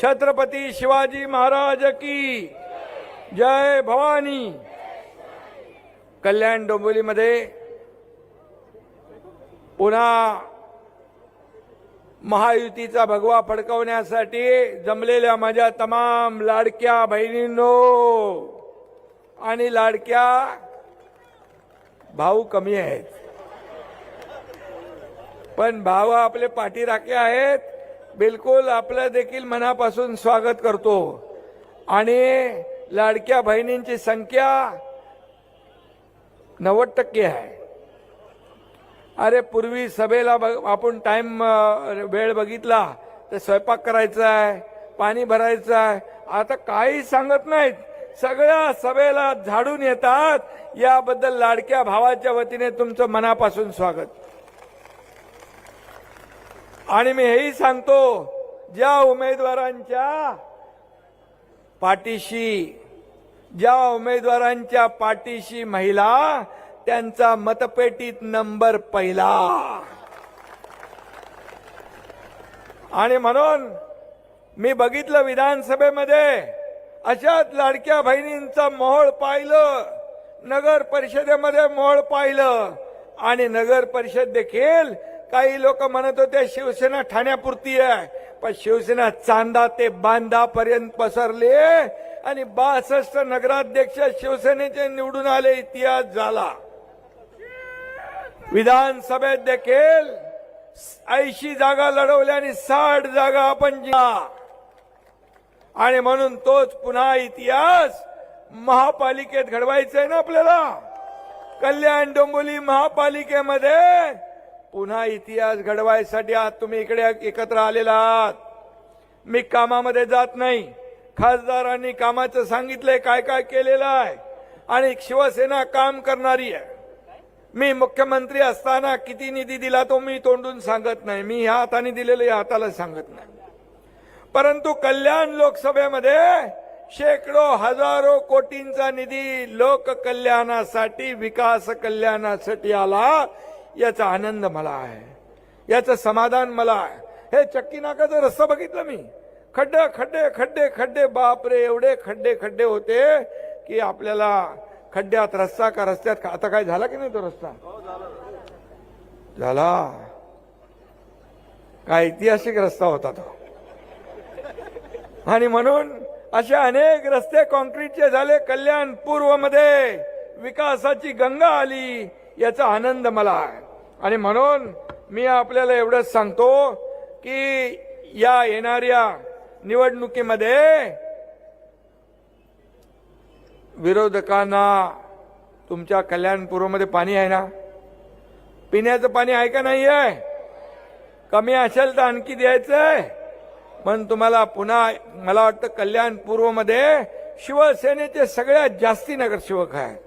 छत्रपती शिवाजी महाराज की जय भवानी। कल्याण डोंबिवलीमध्ये पुन्हा महायुतीचा भगवा फडकवण्यासाठी जमलेल्या माझ्या तमाम लाडक्या बहिणींनो आणि लाडक्या भाऊ कमी आहेत, पण भाऊ आपले पाठीराखे आहेत, बिलकुल आपलं देखील मनापासून स्वागत करतो। आणि लाडक्या बहिणींची संख्या 90% आहे। अरे पूर्वी सभेला आपण टाइम वेळ बघितला तर स्वयंपाक करायचा आहे, पाणी भरायचं आहे, आता काही सांगत नाहीत, सगळ्या सभेला झाडून येतात। याबद्दल लाडक्या भावाच्या वतीने तुमचं मनापासून स्वागत। आणि मी हेही सांगतो, ज्या उमेदवारांच्या पाठीशी महिला, त्यांचा मतपेटीत नंबर पहिला। आणि म्हणून मी बघितलं विधानसभेमध्ये अशाच लाडक्या बहिणींचा मोहोळ पाहिलं, नगर परिषदेमध्ये मोहोळ पाहिलं। आणि नगर परिषद देखील काही लोक म्हणत होते शिवसेना ठाण्यापुरती आहे, पण शिवसेना चांदा ते बांधा पर्यंत पसरले आणि 62 नगराध्यक्ष शिवसेनेचे निवडून आले, इतिहास झाला। विधानसभेत देखील 80 जागा लढवल्या आणि 60 जागा आपण जिंकल्या। आणि म्हणून तोच पुन्हा इतिहास महापालिकेत घडवायचा आहे ना आपल्याला। कल्याण डोंबिवली महापालिकेमध्ये पुन्हा इतिहास घडवायसाठी आज तुम्ही इकडे एकत्र आलेला आहात। मी कामामध्ये जात नाही, खासदारांनी कामाचं सांगितलंय, काय काय केलेलं आहे, आणि शिवसेना काम करणारी आहे। मी मुख्यमंत्री असताना किती निधी दिला तो मी तोंडून सांगत नाही, मी ह्या हाताने दिलेलं या हाताला सांगत नाही। परंतु कल्याण लोकसभेमध्ये शेकडो हजारो कोटींचा निधी लोक कल्याणासाठी, विकास कल्याणासाठी आला, याचा आनंद मला आहे, याचं समाधान मला आहे। हे चक्की नाकाचा रस्ता बघितला मी, खड्डे खड्डे खड्डे खड्डे, बापरे, एवढे खड्डे खड्डे होते की आपल्याला खड्ड्यात रस्ता का रस्त्यात, आता काय झाला की नाही तो रस्ता झाला, काय ऐतिहासिक रस्ता होता तो। आणि म्हणून असे अनेक रस्ते कॉन्क्रीटचे झाले, कल्याण पूर्व मध्ये विकासाची गंगा आली, याचा आनंद मला आहे। आणि म्हणून मी आपल्याला एवढंच सांगतो की या येणाऱ्या निवडणुकीमध्ये विरोधकांना, तुमच्या कल्याण पूर्वमध्ये पाणी आहे ना, पिण्याचं पाणी आहे का नाही आहे, कमी असेल तर आणखी द्यायचंय। पण तुम्हाला पुन्हा मला वाटतं कल्याण पूर्वमध्ये शिवसेनेचे सगळ्यात जास्ती नगरसेवक आहेत,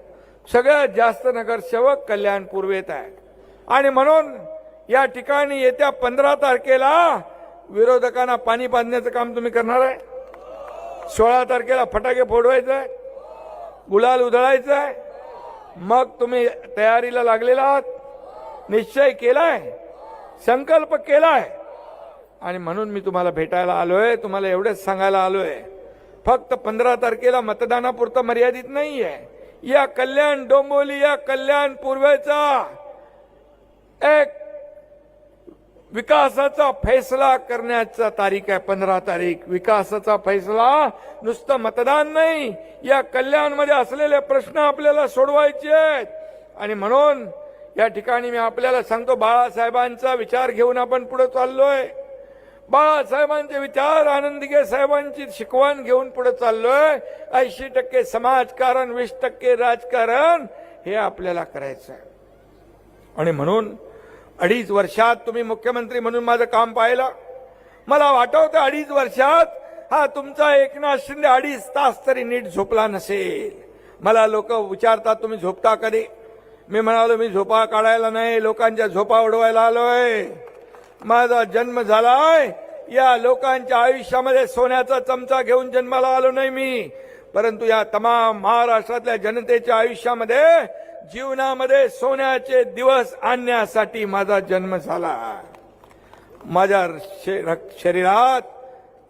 सगळ्यात जास्त नगरसेवक कल्याण पूर्वेत आहेत। आणि म्हणून या ठिकाणी येत्या 15 तारखेला विरोधकांना पाणी पाजण्याचं काम तुम्ही करणार आहे। 16 तारखेला फटाके फोडवायचे आहे, गुलाल उधळायचा आहे, मग तुम्ही तयारीला लागलेला आहात, निश्चय केलाय, संकल्प केलाय। आणि म्हणून मी तुम्हाला भेटायला आलोय, तुम्हाला एवढंच सांगायला आलोय, फक्त 15 तारखेला मतदानापुरतं मर्यादित नाहीये। या कल्याण डोंबिवली, या कल्याण पूर्वेचा एक विकासाचा फैसला करण्याचा तारीख आहे, 15 तारीख। विकासाचा फैसला, नुसतं मतदान नाही, या कल्याणमध्ये असलेले प्रश्न आपल्याला सोडवायचे आहेत। आणि म्हणून या ठिकाणी मी आपल्याला सांगतो, बाळासाहेबांचा विचार घेऊन आपण पुढे चाललोय। बाळासाहेबांचे विचार, आनंदीगे साहेबांची शिकवण घेऊन पुढे चाललोय। 80% समाजकारण, 20% राजकारण, हे आपल्याला करायचं आहे। आणि म्हणून 2.5 वर्षात तुम्ही मुख्यमंत्री म्हणून माझं काम पाहिलं, मला वाटतं 2.5 वर्षात हा तुमचा एकनाथ शिंदे 2.5 तास तरी नीट झोपला नसेल। मला लोक विचारतात तुम्ही झोपता कधी, मी म्हणालो मी झोपा काढायला नाही, लोकांच्या झोपा उडवायला आलोय। माझा जन्म झालाय, या लोकांच्या आयुष्यामध्ये सोन्याचा चमचा घेऊन जन्माला आलो नाही मी, परंतु या तमाम महाराष्ट्रातल्या जनतेच्या आयुष्यामध्ये, जीवनामध्ये सोन्याचे दिवस आणण्यासाठी माझा जन्म झाला। माझ्या शरीरात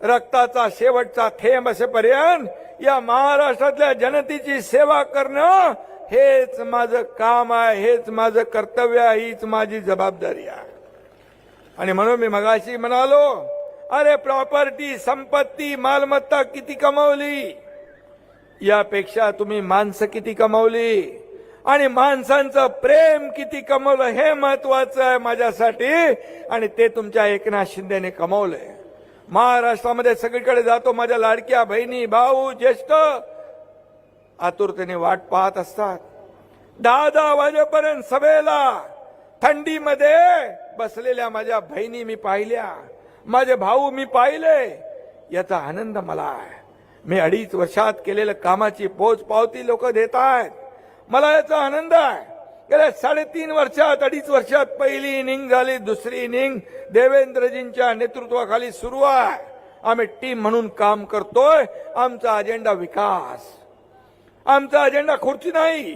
रक्ताचा शेवटचा थेंब असेपर्यंत या महाराष्ट्रातल्या जनतेची सेवा करणं हेच माझं काम आहे, हेच माझं कर्तव्य आहे, हीच माझी जबाबदारी आहे. आणि म्हणून मी मगाशी म्हणालो, अरे प्रॉपर्टी, संपत्ती, मालमत्ता किती कमावली, यापेक्षा तुम्ही माणसं किती कमावली आणि माणसांचं प्रेम किती कमवलं हे महत्वाचं आहे माझ्यासाठी. आणि ते तुमच्या एकनाथ शिंदेने कमवलंय. महाराष्ट्रामध्ये सगळीकडे जातो, माझ्या लाडक्या बहिणी, भाऊ, ज्येष्ठ आतुरतेने वाट पाहत असतात. 10-10 वाजेपर्यंत सभेला थंडीमध्ये बसलेल्या माझ्या बहिणी मी पाहिल्या, माझे भाऊ मी पाहिले. याचा आनंद मला आहे. मी 2.5 वर्षात केलेल्या कामाची पोचपावती लोक देत आहेत. मला याचा आनंद आहे. गेल्या 3.5 वर्षात, 2.5 वर्षात पहिली इनिंग झाली, दुसरी इनिंग देवेंद्रजींच्या नेतृत्वाखाली सुरू आहे. आम्ही टीम म्हणून काम करतोय. आमचा अजेंडा विकास, आमचा अजेंडा खुर्ची नाही,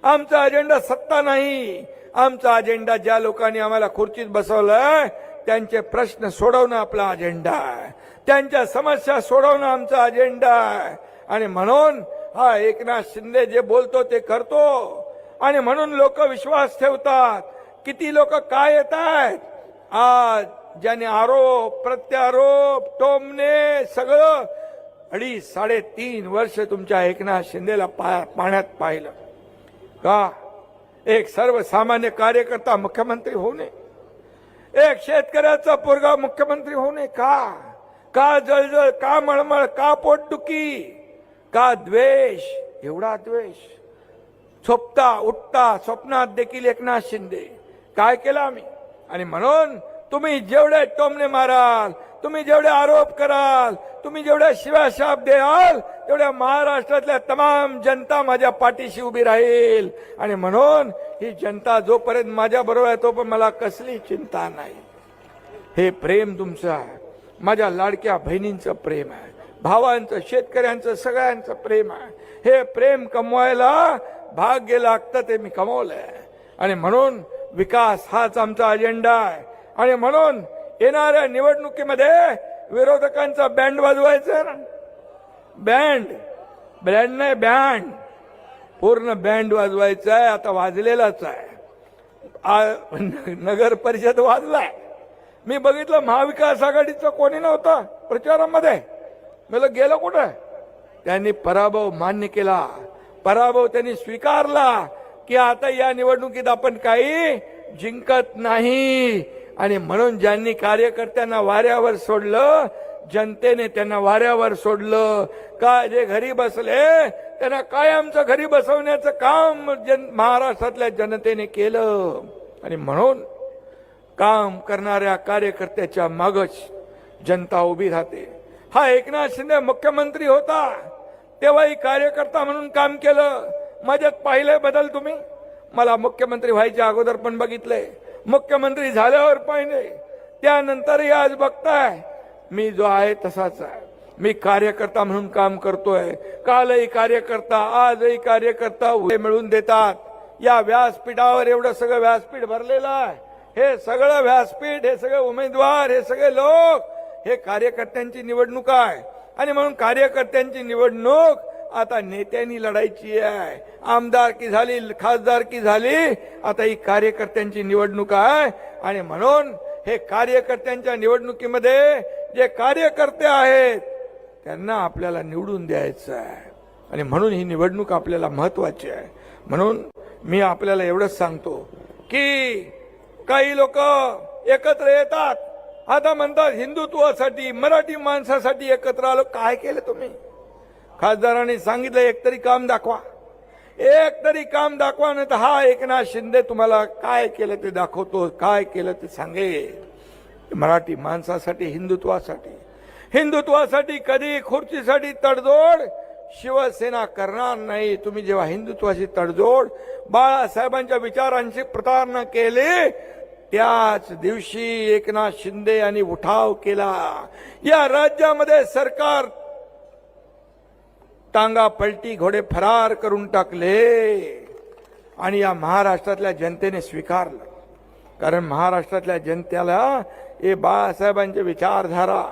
आमचा अजेंडा सत्ता नाही. आमचा अजेंडा ज्या लोकांनी आम्हाला खुर्चीत बसवलंय त्यांचे प्रश्न सोडवणं आपला अजेंडा आहे. त्यांच्या समस्या सोडवणं आमचा अजेंडा आहे. आणि म्हणून हा एकनाथ शिंदे जे बोलतो ते करतो. आणि म्हणून लोक विश्वास ठेवतात. किती लोक काय येत आहेत आज, ज्याने आरोप प्रत्यारोप टोमणे सगळं 2.5-3.5 वर्ष तुमच्या एकनाथ शिंदेला पाण्यात पाहिलं का? एक सर्वसामान्य कार्यकर्ता मुख्यमंत्री होऊ नये, एक शेतकऱ्याचा पोरगा मुख्यमंत्री होऊ नये का? का जळजळ, का मळमळ, का पोटदुखी, का द्वेष, एवढा द्वेष? झोपता उठता स्वप्नात देखील एकनाथ शिंदे काय केलं आम्ही. आणि म्हणून तुम्ही जेवढे टोमणे माराल, तुम्ही जेवढे आरोप कराल, तुम्ही जेवढ्या शिव्याशाप द्याल, तेवढ्या महाराष्ट्रातल्या तमाम जनता माझ्या पाठीशी उभी राहील. आणि म्हणून ही जनता जोपर्यंत माझ्या बरोबर आहे तोपर्यंत मला कसली चिंता नाही. हे प्रेम तुमचं आहे, माझ्या लाडक्या बहिणींचं प्रेम आहे, भावांचं, शेतकऱ्यांचं, सगळ्यांचं प्रेम आहे. हे प्रेम कमवायला भाग्य लागतं, ते मी कमवलंय. आणि म्हणून विकास हाच आमचा अजेंडा आहे. आणि म्हणून येणाऱ्या निवडणुकीमध्ये विरोधकांचा बँड वाजवायचा ना, बँड नाही, बँड, पूर्ण बँड वाजवायचा आहे. आता वाजलेलाच आहे. नगर परिषद वाजलाय. मी बघितलं महाविकास आघाडीचं कोणी नव्हतं प्रचारामध्ये. मला गेलं कुठं? त्यांनी पराभव मान्य केला, पराभव त्यांनी स्वीकारला की आता या निवडणुकीत आपण काही जिंकत नाही. आणि म्हणून ज्यांनी कार्यकर्त्यांना वाऱ्यावर सोडलं, जनतेने त्यांना वाऱ्यावर सोडलं का? जे घरी बसले त्यांना कायमचं घरी बसवण्याचं काम महाराष्ट्रातल्या जनतेने केलं. आणि म्हणून काम करणाऱ्या कार्यकर्त्याच्या मागच जनता उभी राहते. हा एकनाथ शिंदे मुख्यमंत्री होता तेव्हाही कार्यकर्ता म्हणून काम केलं. माझ्यात पाहिले बदल तुम्ही? मला मुख्यमंत्री व्हायच्या अगोदर पण बघितले, मुख्यमंत्री झाल्यावर पाहिले, त्यानंतरही आज बघताय मी जो आहे तसाच आहे. मी कार्यकर्ता म्हणून काम करतोय. कालही कार्यकर्ता, आजही कार्यकर्ता मिळून देतात. या व्यासपीठावर एवढं सगळं व्यासपीठ भरलेलं आहे. हे सगळं व्यासपीठ, हे सगळे उमेदवार, हे सगळे लोक, हे कार्यकर्त्यांची निवडणूक आहे. आणि म्हणून कार्यकर्त्यांची निवडणूक आता नेत्यांनी लढायची आहे. आमदारकी झाली, खासदारकी झाली, आता ही कार्यकर्त्यांची निवडणूक आहे. आणि म्हणून हे कार्यकर्त्यांच्या निवडणुकीमध्ये जे कार्यकर्ते आहेत त्यांना आपल्याला निवडून द्यायचं आहे. आणि म्हणून ही निवडणूक आपल्याला महत्वाची आहे. म्हणून मी आपल्याला एवढंच सांगतो की काही लोक एकत्र येतात, आता म्हणतात हिंदुत्वासाठी, मराठी माणसासाठी एकत्र आलो. काय केलं तुम्ही? खासदारांनी सांगितलं एकतरी काम दाखवा, एकतरी काम दाखवा, नाही तर हा एकनाथ शिंदे तुम्हाला काय केलं ते दाखवतो, काय केलं ते सांगेल. मराठी माणसासाठी, हिंदुत्वासाठी, हिंदुत्वासाठी कधी खुर्चीसाठी तडजोड शिवसेना करणार नाही. तुम्ही जेव्हा हिंदुत्वाशी तडजोड, बाळासाहेबांच्या विचारांची प्रतारणा केली, त्याच दिवशी एकनाथ शिंदे यांनी उठाव केला. या राज्यामध्ये सरकार टांगा पलटी, घोडे फरार करून टाकले. आणि या महाराष्ट्रातल्या जनतेने स्वीकारलं. कारण महाराष्ट्रातल्या जनतेला हे बाळासाहेबांची विचारधारा,